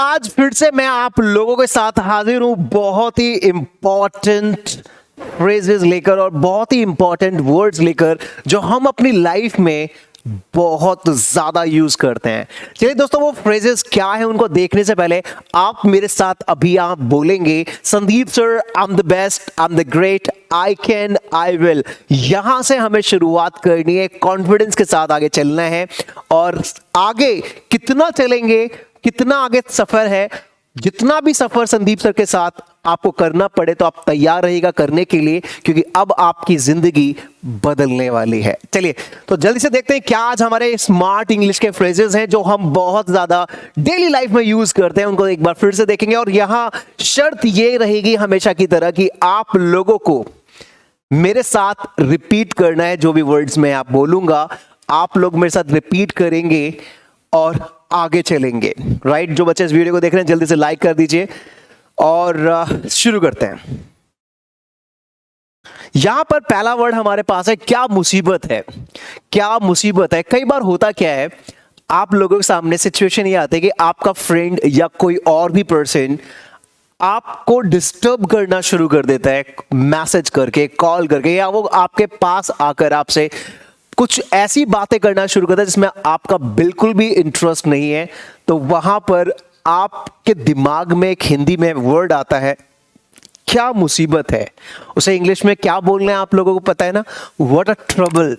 आज फिर से मैं आप लोगों के साथ हाजिर हूं बहुत ही इंपॉर्टेंट फ्रेजेस लेकर और बहुत ही इंपॉर्टेंट वर्ड्स लेकर जो हम अपनी लाइफ में बहुत ज्यादा यूज करते हैं। चलिए दोस्तों, वो फ्रेजेस क्या है उनको देखने से पहले आप मेरे साथ अभी आप बोलेंगे, Sandeep sir, I am the best, I am the great, I can, I will. यहां से हमें शुरुआत करनी है, कॉन्फिडेंस के साथ आगे चलना है और आगे कितना चलेंगे, कितना आगे सफर है, जितना भी सफर संदीप सर के साथ आपको करना पड़े तो आप तैयार रहिएगा करने के लिए, क्योंकि अब आपकी जिंदगी बदलने वाली है। चलिए तो जल्दी से देखते हैं क्या आज हमारे स्मार्ट इंग्लिश के फ्रेजेस हैं जो हम बहुत ज्यादा डेली लाइफ में यूज करते हैं, उनको एक बार फिर से देखेंगे। और यहां शर्त ये रहेगी हमेशा की तरह कि आप लोगों को मेरे साथ रिपीट करना है। जो भी वर्ड्स मैं आप बोलूंगा आप लोग मेरे साथ रिपीट करेंगे और आगे चलेंगे। राइट, जो बच्चे इस वीडियो को देख रहे हैं जल्दी से लाइक कर दीजिए और शुरू करते हैं। यहां पर पहला वर्ड हमारे पास है, क्या मुसीबत है। क्या मुसीबत है। कई बार होता क्या है, आप लोगों के सामने सिचुएशन ये आती है कि आपका फ्रेंड या कोई और भी पर्सन आपको डिस्टर्ब करना शुरू कर देता है, मैसेज करके, कॉल करके, या वो आपके पास आकर आपसे कुछ ऐसी बातें करना शुरू करता है जिसमें आपका बिल्कुल भी इंटरेस्ट नहीं है। तो वहां पर आपके दिमाग में एक हिंदी में वर्ड आता है, क्या मुसीबत है। उसे इंग्लिश में क्या बोलना है आप लोगों को पता है ना, what a trouble.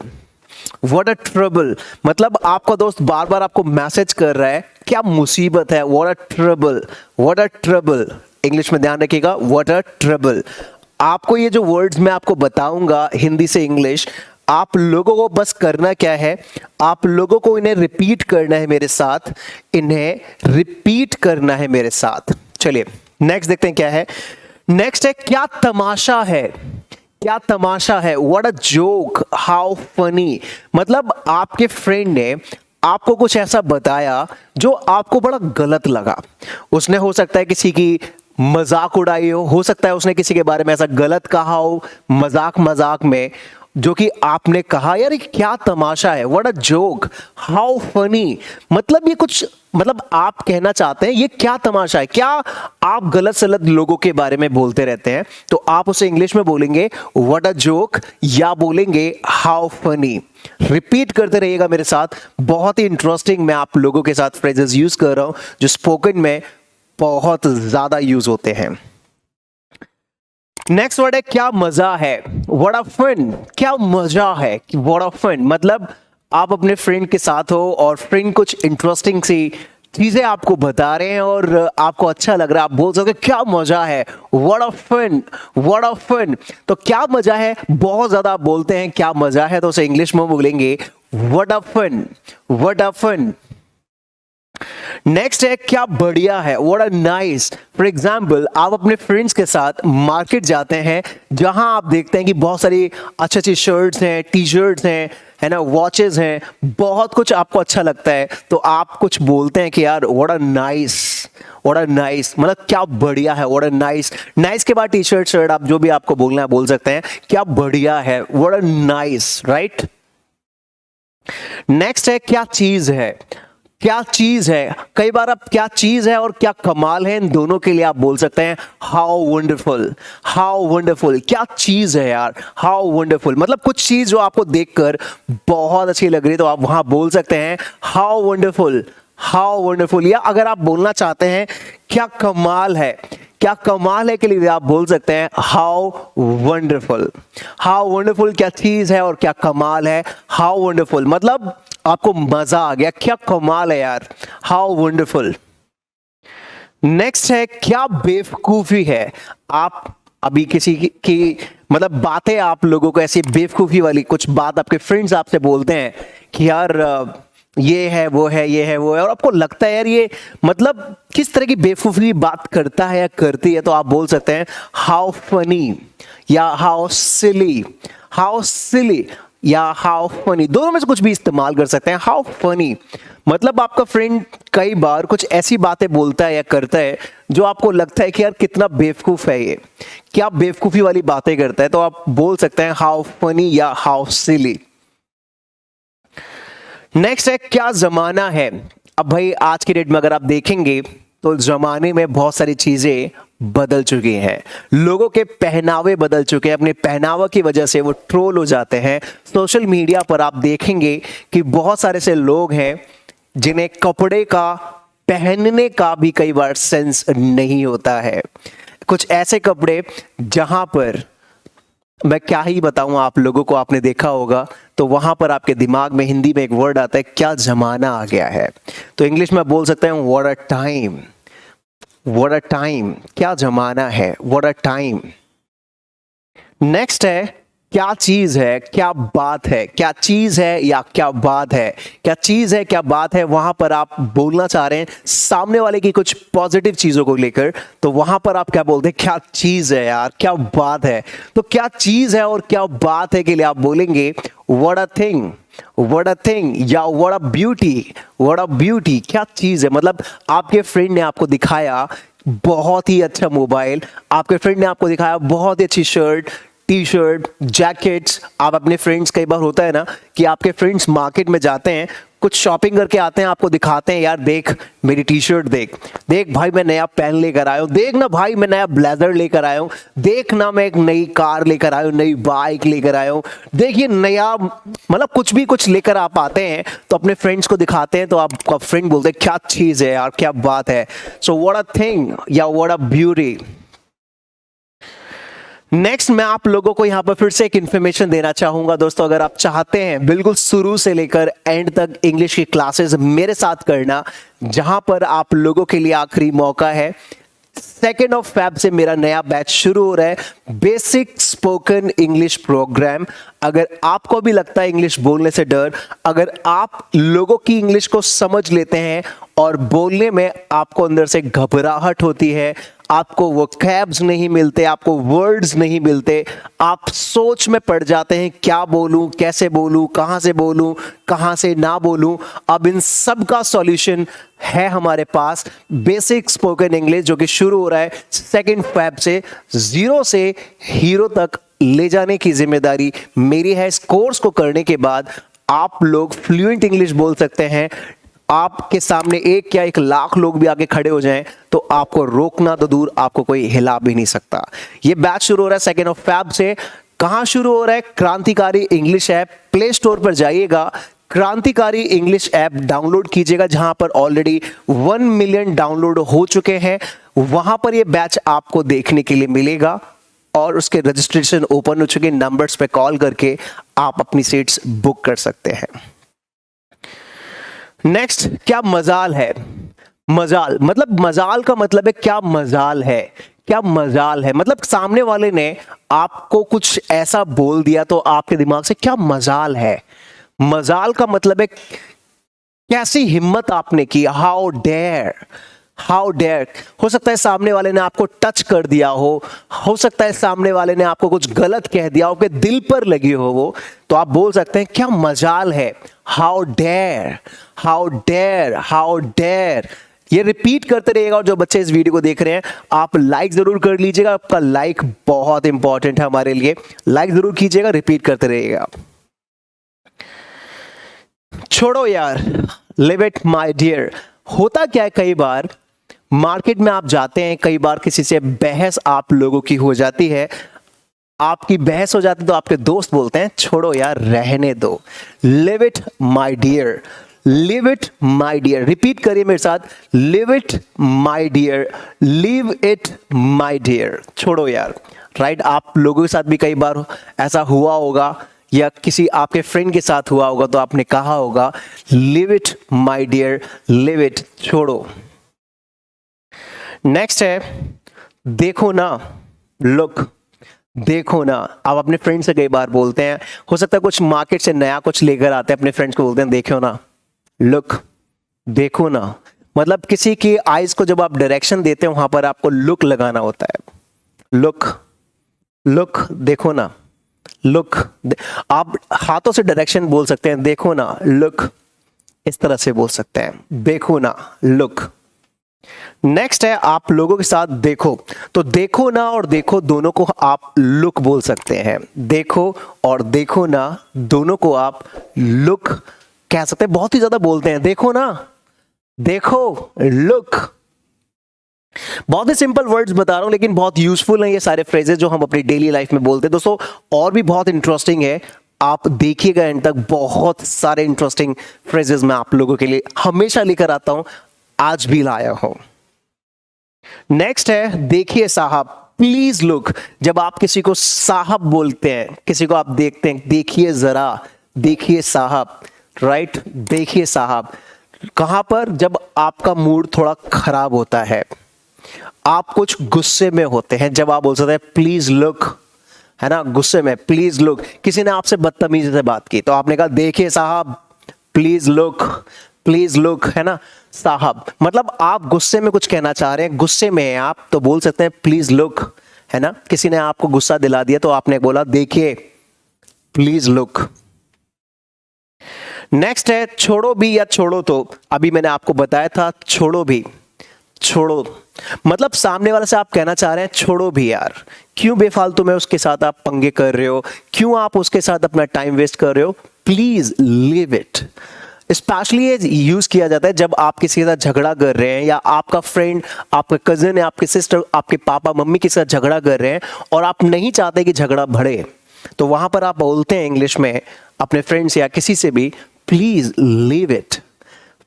What a trouble मतलब आपका दोस्त बार बार आपको मैसेज कर रहा है, क्या मुसीबत है, what a trouble, what a trouble. English में ध्यान रखिएगा, व्हाट अ ट्रबल। आपको ये जो वर्ड्स मैं आपको बताऊंगा हिंदी से इंग्लिश, आप लोगों को बस करना क्या है, आप लोगों को इन्हें रिपीट करना है मेरे साथ, इन्हें रिपीट करना है मेरे साथ। चलिए नेक्स्ट देखते हैं क्या है। नेक्स्ट है, क्या तमाशा है। क्या तमाशा है, what a joke, how funny. मतलब आपके फ्रेंड ने आपको कुछ ऐसा बताया जो आपको बड़ा गलत लगा। उसने हो सकता है किसी की मजाक उड़ाई हो सकता है उसने किसी के बारे में ऐसा गलत कहा हो मजाक मजाक में, जो कि आपने कहा यार ये क्या तमाशा है, what a joke, how funny. मतलब ये कुछ, मतलब आप कहना चाहते हैं ये क्या तमाशा है। क्या आप गलत सलत लोगों के बारे में बोलते रहते हैं तो आप उसे इंग्लिश में बोलेंगे व्हाट अ जोक या बोलेंगे हाउ फनी। रिपीट करते रहिएगा मेरे साथ, बहुत ही इंटरेस्टिंग मैं आप लोगों के साथ फ्रेजेस यूज कर रहा हूं जो स्पोकन में बहुत ज्यादा यूज होते हैं। नेक्स्ट वर्ड है, क्या मजा है, व्हाट अ फन। क्या मजा है, व्हाट अ फन। मतलब आप अपने फ्रेंड के साथ हो और फ्रेंड कुछ इंटरेस्टिंग सी चीजें आपको बता रहे हैं और आपको अच्छा लग रहा है, आप बोल सकते क्या मजा है, what a fun, what a fun. तो क्या मजा है बहुत ज्यादा आप बोलते हैं क्या मजा है, तो उसे इंग्लिश में बोलेंगे what a fun, what a fun. Next है, क्या बढ़िया है, what a nice. For example आप अपने फ्रेंड्स के साथ मार्केट जाते हैं जहां आप देखते हैं कि बहुत सारी अच्छी अच्छी शर्ट्स हैं, टी शर्ट्स हैं, है ना, वॉचेस हैं, बहुत कुछ आपको अच्छा लगता है तो आप कुछ बोलते हैं कि यार what a nice, what a nice. मतलब क्या बढ़िया है, व्हाट अ नाइस। नाइस के बाद टी शर्ट शर्ट आप जो भी आपको बोलना है बोल सकते हैं, क्या बढ़िया है, what a nice, right. Next है, क्या चीज है। क्या चीज है, कई बार आप क्या चीज है और क्या कमाल है इन दोनों के लिए आप बोल सकते हैं हाउ वंडरफुल, हाउ वंडरफुल। क्या चीज है यार, हाउ वंडरफुल। मतलब कुछ चीज जो आपको देखकर बहुत अच्छी लग रही है तो आप वहां बोल सकते हैं हाउ वंडरफुल, हाउ वंडरफुल। या अगर आप बोलना चाहते हैं क्या कमाल है, क्या कमाल है के लिए आप बोल सकते हैं हाउ वंडरफुल, हाउ वंडरफुल। क्या चीज है और क्या कमाल है, हाउ वंडरफुल। मतलब आपको मजा आ गया, क्या कमाल है यार, हाउ वंडरफुल। नेक्स्ट है, क्या बेवकूफी है। आप अभी किसी की मतलब बातें आप लोगों को ऐसी बेवकूफी वाली कुछ बात आपके फ्रेंड्स आपसे बोलते हैं कि यार ये है वो है, ये है वो है, और आपको लगता है यार ये मतलब किस तरह की बेवकूफी बात करता है या करती है, तो आप बोल सकते हैं हाउ फनी या हाउ सिली, हाउ सिली या हाउ फनी। दोनों में से कुछ भी इस्तेमाल कर सकते हैं, हाउ फनी। मतलब आपका फ्रेंड कई बार कुछ ऐसी बातें बोलता है या करता है जो आपको लगता है कि यार कितना बेवकूफ है ये, क्या बेवकूफी वाली बातें करता है, तो आप बोल सकते हैं हाउ फनी या हाउ सिली। नेक्स्ट है, क्या जमाना है। अब भाई आज की डेट में अगर आप देखेंगे तो जमाने में बहुत सारी चीजें बदल चुकी हैं, लोगों के पहनावे बदल चुके हैं, अपने पहनावा की वजह से वो ट्रोल हो जाते हैं। सोशल मीडिया पर आप देखेंगे कि बहुत सारे से लोग हैं जिन्हें कपड़े का पहनने का भी कई बार सेंस नहीं होता है। कुछ ऐसे कपड़े जहां पर मैं क्या ही बताऊं आप लोगों को, आपने देखा होगा तो वहां पर आपके दिमाग में हिंदी में एक वर्ड आता है, क्या जमाना आ गया है। तो इंग्लिश में बोल सकते हैं what a time, what a time, क्या जमाना है, व्हाट अ टाइम। नेक्स्ट है क्या चीज है, क्या बात है, क्या चीज है या क्या बात है, क्या चीज है क्या बात है। वहां पर आप बोलना चाह रहे हैं सामने वाले की कुछ पॉजिटिव चीजों को लेकर, तो वहां पर आप क्या बोलते हैं, क्या चीज है यार, क्या बात है। तो क्या चीज है और क्या बात है के लिए आप बोलेंगे what a thing, what a thing या what a beauty, what a beauty. क्या चीज है मतलब आपके फ्रेंड ने आपको दिखाया बहुत ही अच्छा मोबाइल, आपके फ्रेंड ने आपको दिखाया बहुत ही अच्छी शर्ट, टी शर्ट, जैकेट्स। आप अपने फ्रेंड्स, कई बार होता है ना कि आपके फ्रेंड्स मार्केट में जाते हैं, कुछ शॉपिंग करके आते हैं, आपको दिखाते हैं यार देख मेरी टी शर्ट, देख देख भाई मैं नया पेन लेकर आया हूँ, देख ना भाई मैं नया ब्लेजर लेकर आया हूँ, देख ना मैं एक नई कार लेकर आया हूँ, नई बाइक लेकर आया हूँ, देखिए नया, मतलब कुछ भी कुछ लेकर आप आते हैं तो अपने फ्रेंड्स को दिखाते हैं, तो आपका फ्रेंड बोलते हैं क्या चीज है यार, क्या बात है। सो व्हाट अ थिंग या व्हाट अ ब्यूटी। नेक्स्ट मैं आप लोगों को यहां पर फिर से एक इंफॉर्मेशन देना चाहूंगा दोस्तों, अगर आप चाहते हैं बिल्कुल शुरू से लेकर एंड तक इंग्लिश की क्लासेस मेरे साथ करना, जहां पर आप लोगों के लिए आखिरी मौका है, 2 फेब से मेरा नया बैच शुरू हो रहा है, बेसिक स्पोकन इंग्लिश प्रोग्राम। अगर आपको भी लगता है इंग्लिश बोलने से डर, अगर आप लोगों की इंग्लिश को समझ लेते हैं और बोलने में आपको अंदर से घबराहट होती है, आपको वो कैब्स नहीं मिलते, आपको वर्ड्स नहीं मिलते, आप सोच में पड़ जाते हैं क्या बोलूं, कैसे बोलूं, कहां से बोलूं, कहां से ना बोलूं, अब इन सब का सॉल्यूशन है हमारे पास बेसिक स्पोकन इंग्लिश, जो कि शुरू हो रहा है 2 फेब से। 0 से हीरो तक ले जाने की जिम्मेदारी मेरी है। इस कोर्स को करने के बाद आप लोग फ्लुएंट इंग्लिश बोल सकते हैं। आपके सामने 1 क्या 1 लाख लोग भी आगे खड़े हो जाएं तो आपको रोकना तो दूर, आपको कोई हिला भी नहीं सकता। ये बैच शुरू हो रहा है 2 फेब से। कहां शुरू हो रहा है? क्रांतिकारी इंग्लिश ऐप, प्ले स्टोर पर जाइएगा, क्रांतिकारी इंग्लिश ऐप डाउनलोड कीजिएगा, जहां पर ऑलरेडी 1 मिलियन डाउनलोड हो चुके हैं। वहां पर ये बैच आपको देखने के लिए मिलेगा और उसके रजिस्ट्रेशन ओपन हो चुके, नंबर्स पे कॉल करके आप अपनी सीट्स बुक कर सकते हैं। नेक्स्ट, क्या मजाल है। मजाल मतलब, मजाल का मतलब है क्या मजाल है, क्या मजाल है मतलब सामने वाले ने आपको कुछ ऐसा बोल दिया तो आपके दिमाग से क्या मजाल है। मजाल का मतलब है कैसी हिम्मत आपने की, हाउ डेयर, हाउ डेयर। हो सकता है सामने वाले ने आपको टच कर दिया हो सकता है सामने वाले ने आपको कुछ गलत कह दिया हो, आपके दिल पर लगी हो वो, तो आप बोल सकते हैं क्या मजाल है, how dare, how dare, how dare. ये रिपीट करते रहिएगा। और जो बच्चे इस वीडियो को देख रहे हैं, आप लाइक जरूर कर लीजिएगा, आपका लाइक बहुत इंपॉर्टेंट है हमारे लिए, लाइक जरूर कीजिएगा, रिपीट करते रहिएगा। छोड़ो यार, लिव इट माय डियर। होता क्या है, कई बार मार्केट में आप जाते हैं, कई बार किसी से बहस आप लोगों की हो जाती है, आपकी बहस हो जाती है तो आपके दोस्त बोलते हैं छोड़ो यार, रहने दो। Leave it my dear, leave it my dear. Repeat करिए मेरे साथ, leave it my dear, leave it my dear. छोड़ो यार, राइट। आप लोगों के साथ भी कई बार ऐसा हुआ होगा या किसी आपके फ्रेंड के साथ हुआ होगा, तो आपने कहा होगा leave it my dear, leave it, छोड़ो। नेक्स्ट है देखो ना, लुक, देखो ना। आप अपने फ्रेंड से कई बार बोलते हैं, हो सकता है कुछ मार्केट से नया कुछ लेकर आते हैं, अपने फ्रेंड्स को बोलते हैं देखो ना, लुक, देखो ना। मतलब किसी की आईज को जब आप डायरेक्शन देते हैं, वहां पर आपको लुक लगाना होता है। लुक, लुक, देखो ना, लुक। आप हाथों से डायरेक्शन बोल सकते हैं, देखो ना, लुक, इस तरह से बोल सकते हैं, देखो ना, लुक। नेक्स्ट है आप लोगों के साथ देखो, तो देखो ना और देखो दोनों को आप लुक बोल सकते हैं। देखो और देखो ना दोनों को आप लुक कह सकते हैं। बहुत ही ज्यादा बोलते हैं देखो ना, देखो, लुक, बहुत ही सिंपल वर्ड्स बता रहा हूं, लेकिन बहुत यूजफुल हैं ये सारे फ्रेजेस जो हम अपनी डेली लाइफ में बोलते हैं दोस्तों। और भी बहुत इंटरेस्टिंग है, आप देखिएगा एंड तक, बहुत सारे इंटरेस्टिंग फ्रेजेस मैं आप लोगों के लिए हमेशा लेकर आता हूं, आज भी लाया हूं। नेक्स्ट है, देखिए साहब, प्लीज लुक। जब आप किसी को साहब बोलते हैं, किसी को आप देखते हैं, देखिए जरा, देखिए साहब, राइट, देखिए साहब। कहां पर? जब आपका मूड थोड़ा खराब होता है, आप कुछ गुस्से में होते हैं, जब आप बोल सकते हैं प्लीज लुक, है ना, गुस्से में प्लीज लुक। किसी ने आपसे बदतमीजी से बात की तो आपने कहा देखिए साहब, प्लीज लुक, प्लीज लुक, है ना साहब। मतलब आप गुस्से में कुछ कहना चाह रहे हैं, गुस्से में हैं आप, तो बोल सकते हैं प्लीज लुक, है ना। किसी ने आपको गुस्सा दिला दिया तो आपने बोला देखिए, प्लीज लुक। नेक्स्ट है, छोड़ो भी या छोड़ो तो। अभी मैंने आपको बताया था छोड़ो भी, छोड़ो मतलब सामने वाले से आप कहना चाह रहे हैं छोड़ो भी यार, क्यों बेफालतू में उसके साथ आप पंगे कर रहे हो, क्यों आप उसके साथ अपना टाइम वेस्ट कर रहे हो, प्लीज लीव इट। स्पेशली ये यूज किया जाता है जब आप किसी के साथ झगड़ा कर रहे हैं, या आपका फ्रेंड, आपका कजिन, आपके सिस्टर, आपके पापा मम्मी के साथ झगड़ा कर रहे हैं और आप नहीं चाहते कि झगड़ा बढ़े, तो वहां पर आप बोलते हैं इंग्लिश में अपने फ्रेंड्स या किसी से भी, please leave it,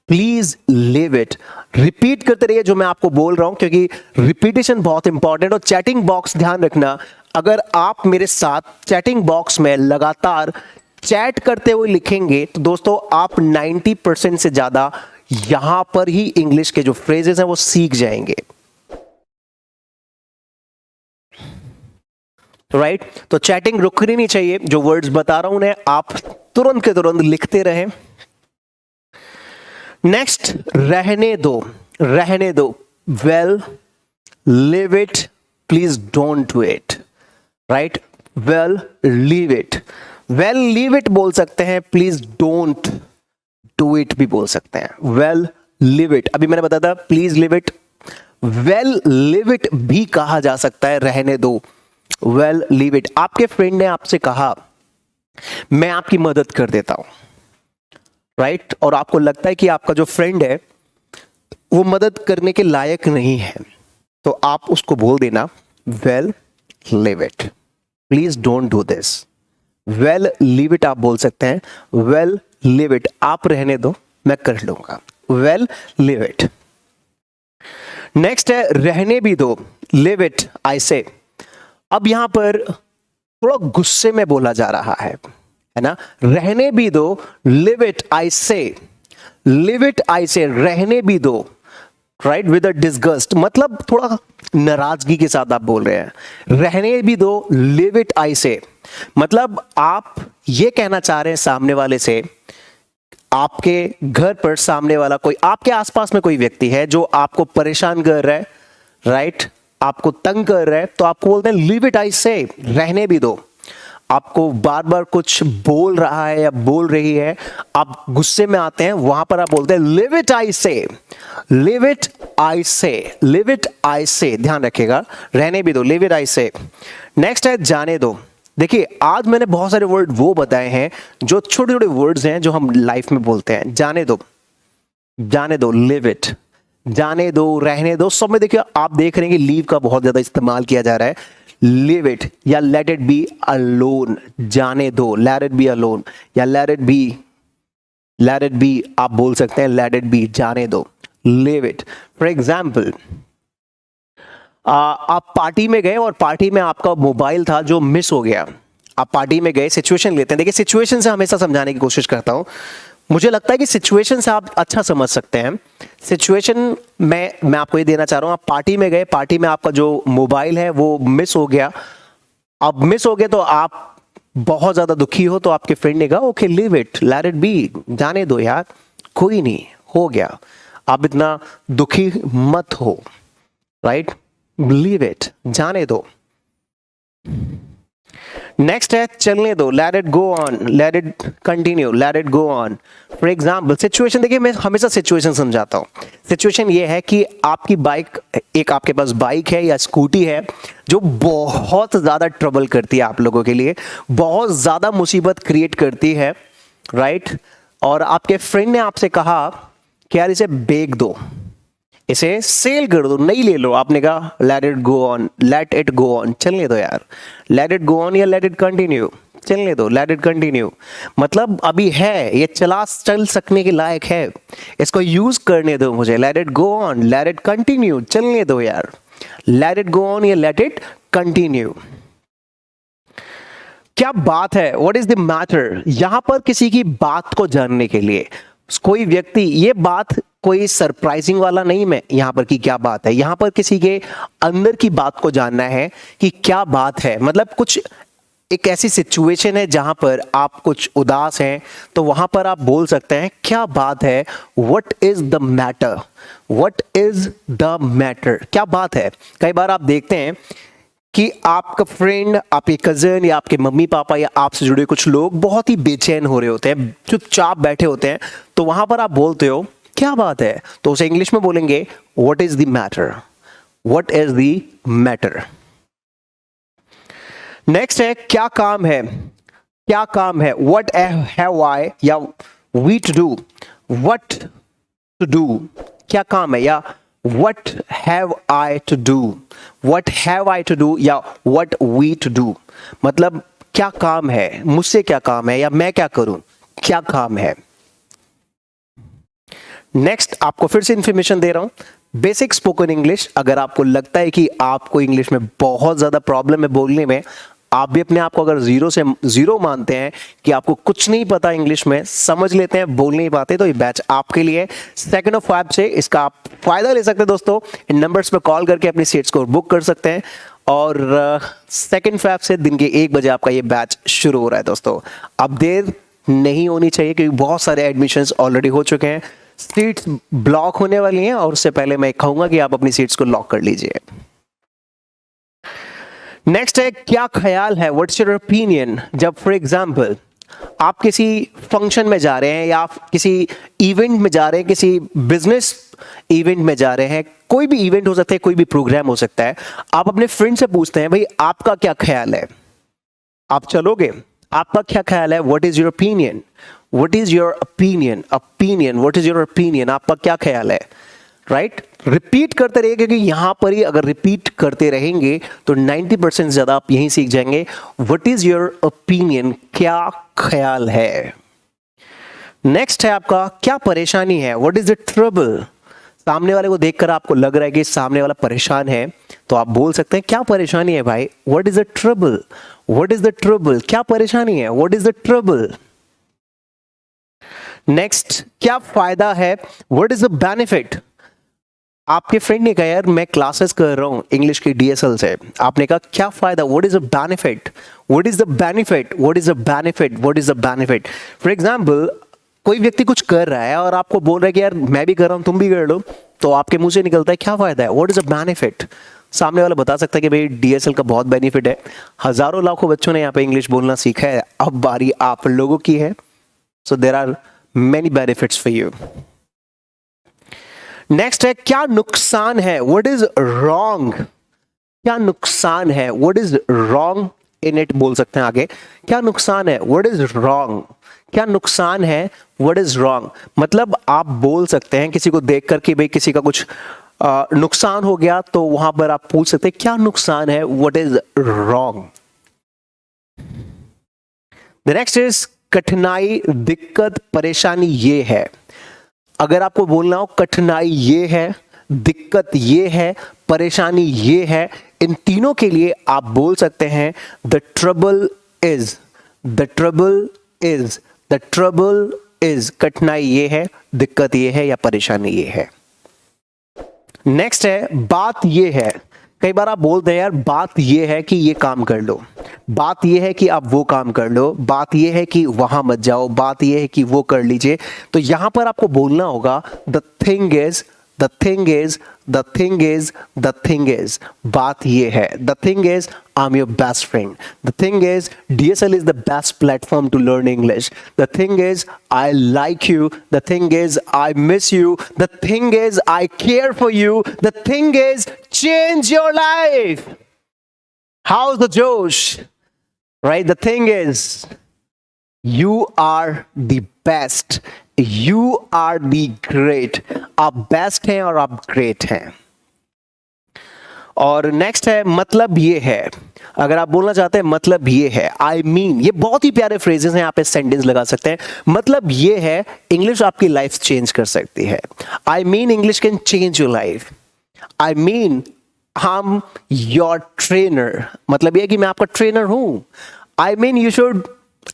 please leave it. Repeat करते रहिए जो मैं आपको बोल रहा हूं, क्योंकि रिपीटेशन बहुत इंपॉर्टेंट। और चैटिंग बॉक्स ध्यान रखना, अगर आप मेरे साथ चैटिंग बॉक्स में लगातार चैट करते हुए लिखेंगे तो दोस्तों आप 90% से ज्यादा यहां पर ही इंग्लिश के जो फ्रेजेस हैं वो सीख जाएंगे, राइट। तो चैटिंग रुकनी नहीं चाहिए, जो वर्ड्स बता रहा हूं उन्हें आप तुरंत के तुरंत लिखते रहें। नेक्स्ट, रहने दो, रहने दो, well live it, please don't do it, right, well leave it. Well leave it बोल सकते हैं, प्लीज डोंट डू इट भी बोल सकते हैं। वेल लिव इट, अभी मैंने बताया था please live it, well live it भी कहा जा सकता है, रहने दो, वेल लीव इट। आपके फ्रेंड ने आपसे कहा मैं आपकी मदद कर देता हूं, राइट, और आपको लगता है कि आपका जो फ्रेंड है वो मदद करने के लायक नहीं है, तो आप उसको बोल देना well leave it, please don't do this. Well leave it आप बोल सकते हैं, वेल लीव इट, आप रहने दो मैं कर लूंगा, वेल लीव इट। नेक्स्ट है, रहने भी दो, लिव इट आई से। अब यहां पर थोड़ा गुस्से में बोला जा रहा है ना, रहने भी दो, लिव इट आई से, लिव इट आई से, रहने भी दो, राइट, विद अ डिसगस्ट, मतलब थोड़ा नाराजगी के साथ आप बोल रहे हैं, रहने भी दो, लिव इट आई से, मतलब आप ये कहना चाह रहे हैं सामने वाले से, आपके घर पर सामने वाला कोई, आपके आसपास में कोई व्यक्ति है जो आपको परेशान कर रहा है, राइट, आपको तंग कर रहा है, तो आपको बोलते हैं लिव इट आई से, रहने भी दो। आपको बार बार कुछ बोल रहा है या बोल रही है, आप गुस्से में आते हैं, वहां पर आप बोलते हैं लिव इट आई से, लिव इट आई से, लिव इट आई से, ध्यान रखिएगा, रहने भी दो, लिव इट आई से। नेक्स्ट है, जाने दो। देखिए आज मैंने बहुत सारे वर्ड वो बताए हैं जो छोटे छोटे वर्ड्स हैं जो हम लाइफ में बोलते हैं। जाने दो, जाने दो, लिव इट, जाने दो, रहने दो, सब में देखिए आप देख रहे हैं कि लीव का बहुत ज्यादा इस्तेमाल किया जा रहा है। लिव इट या लेट इट बी अलोन, जाने दो, लेट इट बी अलोन, या लेट इट बी आप बोल सकते हैं, लेट इट बी, जाने दो, लिव इट। फॉर एग्जाम्पल, आप पार्टी में गए और पार्टी में आपका मोबाइल था जो मिस हो गया। आप पार्टी में गए, सिचुएशन लेते हैं, देखिए सिचुएशन से हमेशा समझाने की कोशिश करता हूं, मुझे लगता है कि सिचुएशन से आप अच्छा समझ सकते हैं। सिचुएशन में मैं आपको ये देना चाह रहा हूं, आप पार्टी में गए, पार्टी में आपका जो मोबाइल है वो मिस हो गया। अब मिस हो गया तो आप बहुत ज्यादा दुखी हो, तो आपके फ्रेंड ने कहा okay leave it, let it be, जाने दो यार, कोई नहीं, हो गया, आप इतना दुखी मत हो, राइट, लीव इट, जाने दो। नेक्स्ट है, चलने दो, let it go on, let it continue, let it go on. For example, situation, देखिए मैं हमेशा सिचुएशन समझाता हूं। सिचुएशन ये है कि आपकी बाइक, एक आपके पास बाइक है या स्कूटी है जो बहुत ज्यादा ट्रबल करती है आप लोगों के लिए, बहुत ज्यादा मुसीबत क्रिएट करती है, राइट, और आपके फ्रेंड ने आपसे कहा कि यार इसे बेच दो, इसे सेल कर दो, नहीं ले लो। आपने कहा let it go on, let it go on, चलने दो यार, लेट इट गो ऑन या लेट इट कंटिन्यू, चलने दो, लेट इट कंटिन्यू। मतलब अभी है, ये चल सकने के लायक है, इसको यूज करने दो मुझे। Let it go on, let it continue, चलने दो यार, लेट इट गो ऑन या लेट इट कंटिन्यू। क्या बात है, व्हाट इज द मैटर। यहां पर किसी की बात को जानने के लिए कोई व्यक्ति, ये बात कोई सरप्राइजिंग वाला नहीं मैं यहां पर कि क्या बात है, यहां पर किसी के अंदर की बात को जानना है कि क्या बात है। मतलब कुछ एक ऐसी सिचुएशन है जहां पर आप कुछ उदास हैं, तो वहां पर आप बोल सकते हैं क्या बात है, what is the matter, what is the matter, क्या बात है। कई बार आप देखते हैं कि आपका फ्रेंड, आपके कजन या आपके मम्मी पापा या आपसे जुड़े कुछ लोग बहुत ही बेचैन हो रहे होते हैं, चुपचाप बैठे होते हैं, तो वहां पर आप बोलते हो क्या बात है, तो उसे इंग्लिश में बोलेंगे what is the matter, what is the matter. Next है क्या काम है, क्या काम है, व्हाट हैव आई या we to do, what to do, क्या काम है, या what have I to do, what have I to do या what we to do। मतलब क्या काम है, मुझसे क्या काम है या मैं क्या करूं, क्या काम है। नेक्स्ट आपको फिर से इंफॉर्मेशन दे रहा हूं, बेसिक स्पोकन इंग्लिश। अगर आपको लगता है कि आपको इंग्लिश में बहुत ज्यादा प्रॉब्लम है बोलने में, आप भी अपने आप को अगर जीरो मानते हैं कि आपको कुछ नहीं पता इंग्लिश में, समझ लेते हैं, बोल नहीं पाते, तो ये बैच आपके लिए 2 ऑफ Feb से इसका आप फायदा ले सकते हैं दोस्तों। इन नंबर्स पे कॉल करके अपनी सीट्स को बुक कर सकते हैं और 2 Feb से दिन के 1 बजे आपका ये बैच शुरू हो रहा है दोस्तों। अब देर नहीं होनी चाहिए क्योंकि बहुत सारे एडमिशंस ऑलरेडी हो चुके हैं, सीट्स ब्लॉक होने वाली हैं और उससे पहले मैं कहूंगा कि आप अपनी सीट्स को लॉक कर लीजिए। नेक्स्ट है क्या ख्याल है, व्हाट्स योर ओपिनियन। जब फॉर एग्जाम्पल आप किसी फंक्शन में जा रहे हैं या आप किसी इवेंट में जा रहे हैं, किसी बिजनेस इवेंट में जा रहे हैं, कोई भी इवेंट हो सकता है, कोई भी प्रोग्राम हो सकता है, आप अपने फ्रेंड से पूछते हैं भाई आपका क्या ख्याल है, आप चलोगे, आपका क्या ख्याल है, what is your opinion, what is your opinion, opinion, what is your opinion, आपका क्या ख्याल है, राइट। रिपीट करते रहिए क्योंकि यहां पर ही अगर रिपीट करते रहेंगे तो 90% ज्यादा आप यहीं सीख जाएंगे। व्हाट इज योर ओपिनियन, क्या ख्याल है। नेक्स्ट है आपका क्या परेशानी है, व्हाट इज द ट्रबल। सामने वाले को देखकर आपको लग रहा है कि सामने वाला परेशान है, तो आप बोल सकते हैं क्या परेशानी है भाई, what is the trouble, what is the trouble, क्या परेशानी है, what is the trouble. Next क्या फायदा है, व्हाट इज द बेनिफिट। आपके फ्रेंड ने कहा यार मैं क्लासेस कर रहा हूं इंग्लिश की DSL से, आपने कहा क्या फायदा, what is the benefit, what is the benefit, what is the benefit, what is the benefit. For example कोई व्यक्ति कुछ कर रहा है और आपको बोल रहा है कि यार मैं भी कर रहा हूं तुम भी कर लो, तो आपके मुंह से निकलता है क्या फायदा है, व्हाट इज द बेनिफिट। सामने वाला बता सकता है कि भाई DSL का बहुत बेनिफिट है, हजारों लाखों बच्चों ने यहाँ पे इंग्लिश बोलना सीखा है, अब बारी आप लोगों की है। So there are many benefits for you. Next है क्या नुकसान है, व्हाट इज रॉन्ग, क्या नुकसान है, what is wrong in it, बोल सकते हैं आगे क्या नुकसान है, व्हाट इज रॉन्ग, क्या नुकसान है, व्हाट इज रॉन्ग। मतलब आप बोल सकते हैं किसी को देख कर कि भाई किसी का कुछ नुकसान हो गया, तो वहां पर आप पूछ सकते हैं क्या नुकसान है, what is wrong. The next is कठिनाई, दिक्कत, परेशानी ये है। अगर आपको बोलना हो कठिनाई ये है, दिक्कत ये है, परेशानी ये है, इन तीनों के लिए आप बोल सकते हैं the trouble is, the trouble is, the trouble is. कठिनाई ये है, दिक्कत ये है या परेशानी ये है। नेक्स्ट है बात ये है। कई बार आप बोलते हैं यार बात ये है कि ये काम कर लो, बात ये है कि आप वो काम कर लो, बात ये है कि वहां मत जाओ, बात ये है कि वो कर लीजिए। तो यहां पर आपको बोलना होगा the thing is, the thing is, the thing is, the thing is. बात ये है, the thing is I am your best friend, the thing is DSL is the best platform to learn English, the thing is I like you, the thing is I miss you, the thing is I care for you, the thing is change your life. How is the जोश, right? The thing is you are the best, you are the great. आप best हैं और आप great हैं। और next है मतलब ये है। अगर आप बोलना चाहते हैं मतलब ये है, आई मीन, ये बहुत ही प्यारे फ्रेजेस हैं, आप इस सेंटेंस लगा सकते हैं। मतलब ये है, इंग्लिश आपकी लाइफ चेंज कर सकती है। I mean English can change your life. I mean I am your trainer, मतलब ये है कि मैं आपका ट्रेनर हूं। I mean you should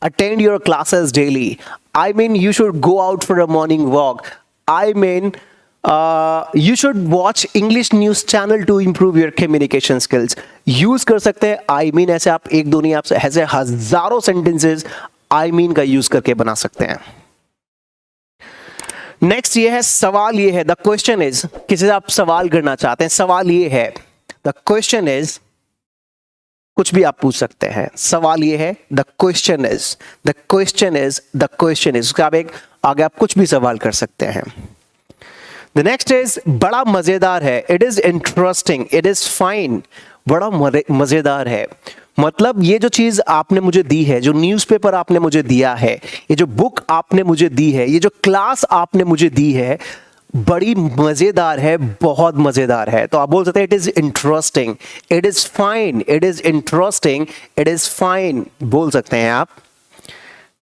attend your classes daily. I mean you should go out for a morning walk. I mean you should watch English news channel to improve your communication skills. Use कर सकते हैं I mean, ऐसे आप एक दो नहीं, आप ऐसे हजारों सेंटेंसेस I mean का यूज करके बना सकते हैं। नेक्स्ट ये है, सवाल ये है, द क्वेश्चन इज, किसी से आप सवाल करना चाहते हैं, सवाल ये है, द क्वेश्चन इज, कुछ भी आप पूछ सकते हैं, सवाल ये है, the question is, the question is, the question is, उसका आप एक आगे आप कुछ भी सवाल कर सकते हैं। द नेक्स्ट इज, बड़ा मजेदार है, it is interesting, it is fine, बड़ा मजेदार है, मतलब ये जो चीज आपने मुझे दी है, जो न्यूज़पेपर आपने मुझे दिया है, ये जो बुक आपने मुझे दी है, ये जो क्लास आपने मुझे दी है, बड़ी मजेदार है, बहुत मजेदार है। तो आप बोल सकते हैं it is interesting, it is fine, it is interesting, it is fine, बोल सकते हैं आप।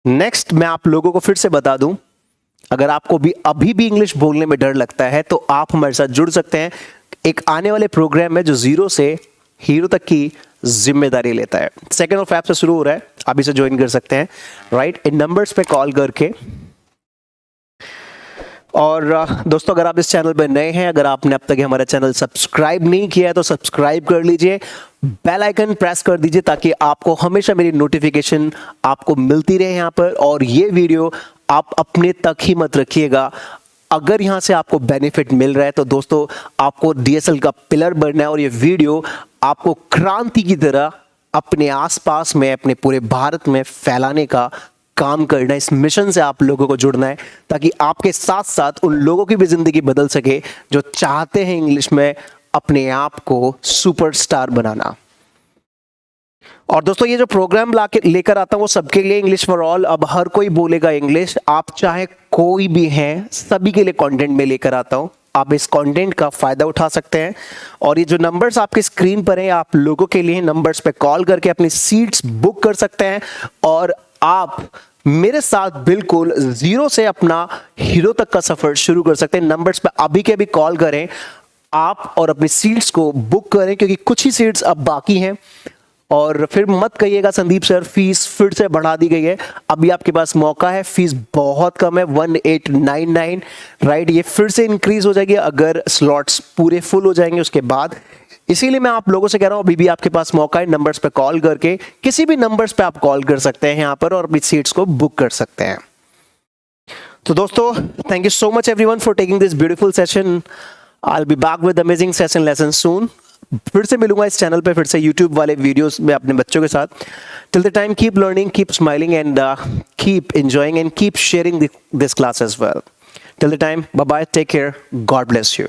नेक्स्ट मैं आप लोगों को फिर से बता दूं, अगर आपको भी अभी भी इंग्लिश बोलने में डर लगता है तो आप हमारे साथ जुड़ सकते हैं एक आने वाले प्रोग्राम में जो 0 से हीरो तक की जिम्मेदारी लेता है। 2 ऑफ फेब से शुरू हो रहा है, आप इसे ज्वाइन कर सकते हैं, राइट, इन नंबर्स पे कॉल करके। और दोस्तों, अगर आप इस चैनल पर नए हैं, अगर आपने अब तक हमारा चैनल सब्सक्राइब नहीं किया है तो सब्सक्राइब कर लीजिए, बेल आइकन प्रेस कर दीजिए ताकि आपको हमेशा मेरी नोटिफिकेशन आपको मिलती रहे यहाँ पर। और ये वीडियो आप अपने तक ही मत रखिएगा, अगर यहाँ से आपको बेनिफिट मिल रहा है तो दोस्तों आपको DSL का पिलर बनना है और ये वीडियो आपको क्रांति की तरह अपने आसपास में, अपने पूरे भारत में फैलाने का काम करना है। इस मिशन से आप लोगों को जुड़ना है ताकि आपके साथ साथ उन लोगों की भी जिंदगी बदल सके जो चाहते हैं इंग्लिश में अपने आप को सुपरस्टार बनाना। और दोस्तों, ये जो प्रोग्राम लेकर आता हूं वो सबके लिए, इंग्लिश फॉर ऑल। अब हर कोई बोलेगा इंग्लिश, आप चाहे कोई भी हैं, सभी के लिए कंटेंट में लेकर आता हूं। आप इस कंटेंट का फायदा उठा सकते हैं। और ये जो नंबर्स आपके स्क्रीन पर हैं, आप लोगों के लिए नंबर्स पे कॉल करके अपनी सीट्स बुक कर सकते हैं और आप मेरे साथ बिल्कुल 0 से अपना हीरो तक का सफर शुरू कर सकते हैं। नंबर्स पे अभी के अभी कॉल करें आप और अपनी सीट्स को बुक करें, क्योंकि कुछ ही सीट्स अब बाकी हैं। और फिर मत कहिएगा संदीप सर फीस फिर से बढ़ा दी गई है, अभी आपके पास मौका है, फीस बहुत कम है, 1899, राइट, ये फिर से इंक्रीज हो जाएगी अगर स्लॉट्स पूरे फुल हो जाएंगे उसके बाद। इसीलिए मैं आप लोगों से कह रहा हूं अभी भी आपके पास मौका है, नंबर्स पे कॉल करके, किसी भी नंबर्स पे आप कॉल कर सकते हैं यहां पर और अपनी सीट्स को बुक कर सकते हैं। तो दोस्तों, thank you so much everyone for taking this beautiful session. I will be back with amazing session lesson soon. फिर से मिलूंगा इस चैनल पे, फिर से यूट्यूब वाले वीडियोस में अपने बच्चों के साथ। Till the time, keep learning, keep smiling and keep enjoying and keep sharing this class as well. Till the time, bye bye, take care, God bless you.